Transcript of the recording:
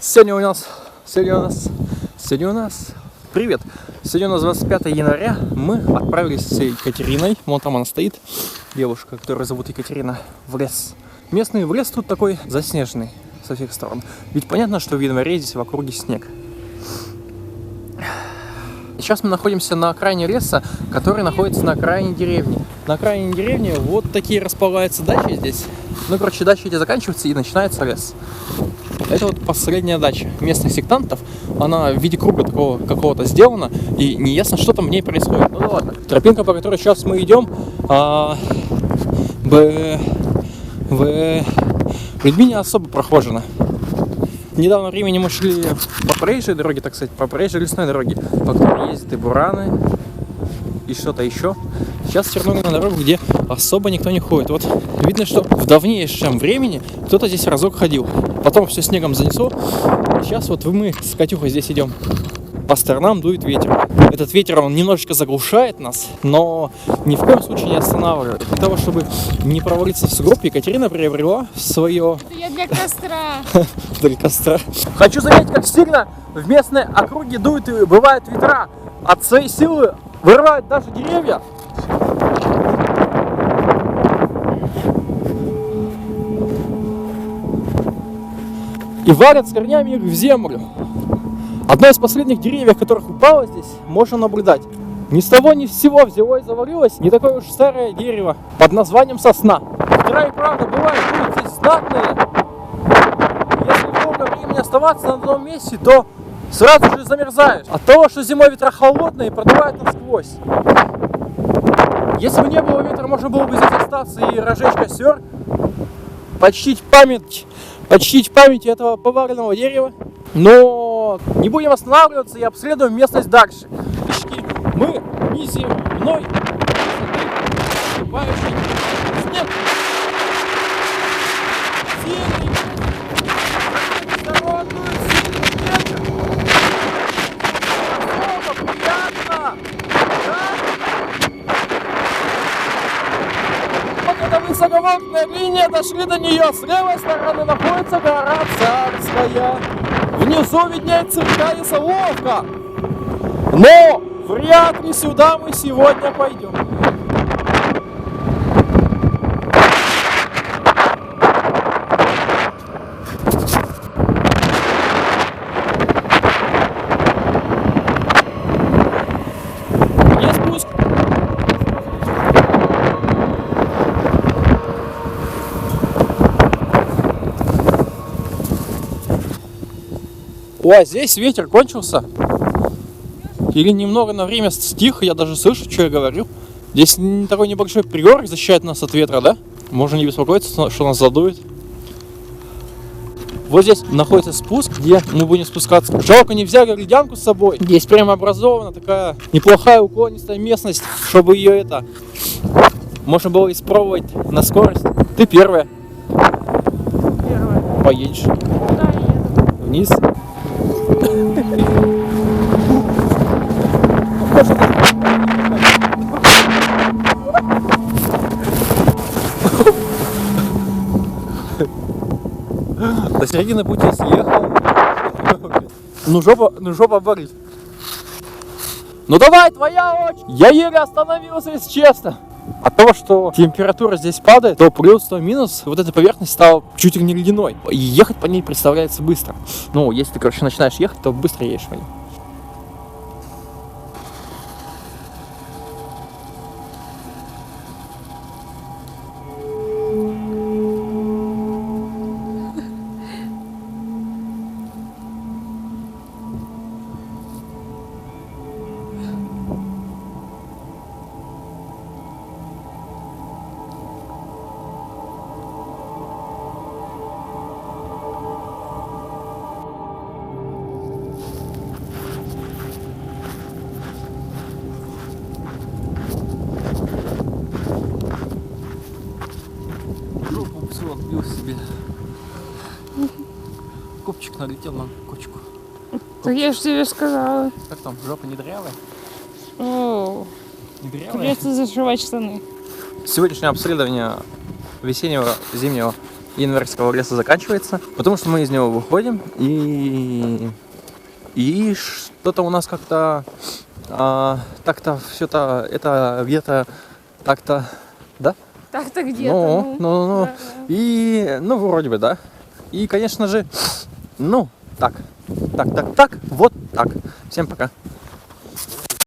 Сегодня у нас, привет! Сегодня у нас 25 января, мы отправились с Екатериной, вон там она стоит, девушка, которую зовут Екатерина, в лес. Местный лес тут такой заснеженный со всех сторон, ведь понятно, что в январе здесь в округе снег. Сейчас мы находимся на окраине леса, который находится на окраине деревни. На окраине деревни вот такие располагаются дачи здесь. Ну, короче, дачи эти заканчиваются и начинается лес. Это вот последняя дача местных сектантов. Она в виде круга такого какого-то сделана, и не ясно, что там в ней происходит. Ну да ладно. Тропинка, по которой сейчас мы идем, людьми не особо прохожена. В недавнее время мы шли по проезжей дороге, так сказать, по проезжей лесной дороге, по которой ездят и бураны, и что-то еще. Сейчас свернули на дорогу, где особо никто не ходит. Вот видно, что в давнейшем времени кто-то здесь разок ходил. Потом все снегом занесло. И сейчас вот мы с Катюхой здесь идем. По сторонам дует ветер. Этот ветер, он немножечко заглушает нас, но ни в коем случае не останавливает. Для того, чтобы не провалиться в сугроб, Екатерина приобрела свое... Это я для костра. Для костра. Хочу заметить, как сильно в местной округе дуют и бывают ветра. От своей силы вырывают даже деревья. И валят с корнями их в землю. Одно из последних деревьев, которых упало здесь, можно наблюдать. Ни с того ни с сего взяло и завалилось не такое уж старое дерево под названием сосна. Ветра и правда бывают здесь знатные. Если долго времени оставаться на одном месте, то сразу же замерзаешь. От того, что зимой ветра холодные, продувают насквозь. Если бы не было ветра, можно было бы здесь остаться и разжечь костер, почтить память этого поваленного дерева. Но не будем останавливаться и обследуем местность дальше. Пешки мы неземной наступающий снег. Сильный, здоровый, сильный ветер. Насколько приятно, да? Вот эта высоковольтная линия, дошли до нее. С левой стороны находится гора Царская. Внизу виднеется река Исоловка. Но вряд ли сюда мы сегодня пойдем. Где спуск? О, здесь ветер кончился. Или немного на время стих, я даже слышу, что я говорю. Здесь такой небольшой пригорок защищает нас от ветра, да? Можно не беспокоиться, что нас задует. Вот здесь находится спуск, где мы будем спускаться. Жалко, не взяли ледянку с собой. Здесь прямо образована такая неплохая уклонистая местность, чтобы ее можно было испробовать на скорость. Ты первая. Первая. Поедешь. Куда я еду? Вниз. До середины пути съехал. Ну жопа болит. Ну давай, твоя очередь. Я еле остановился, если честно. От того, что температура здесь падает, то плюс, то минус, вот эта поверхность стала чуть ли не ледяной. И ехать по ней представляется быстро. Ну, если ты, короче, начинаешь ехать, то быстро едешь по ней. Отбил себе. Копчик налетел на кочку. Так я же тебе сказала. Как там, жопа не дырявая? О, Не дырявая? придется зашивать штаны. Сегодняшнее обследование весеннего, зимнего январского леса заканчивается, потому что мы из него выходим, и что-то у нас как-то так-то все-то это где-то так-то, да? Так-то где-то. Ну. Да. И, ну, вроде бы, да. И, конечно же, ну, так, вот так. Всем пока.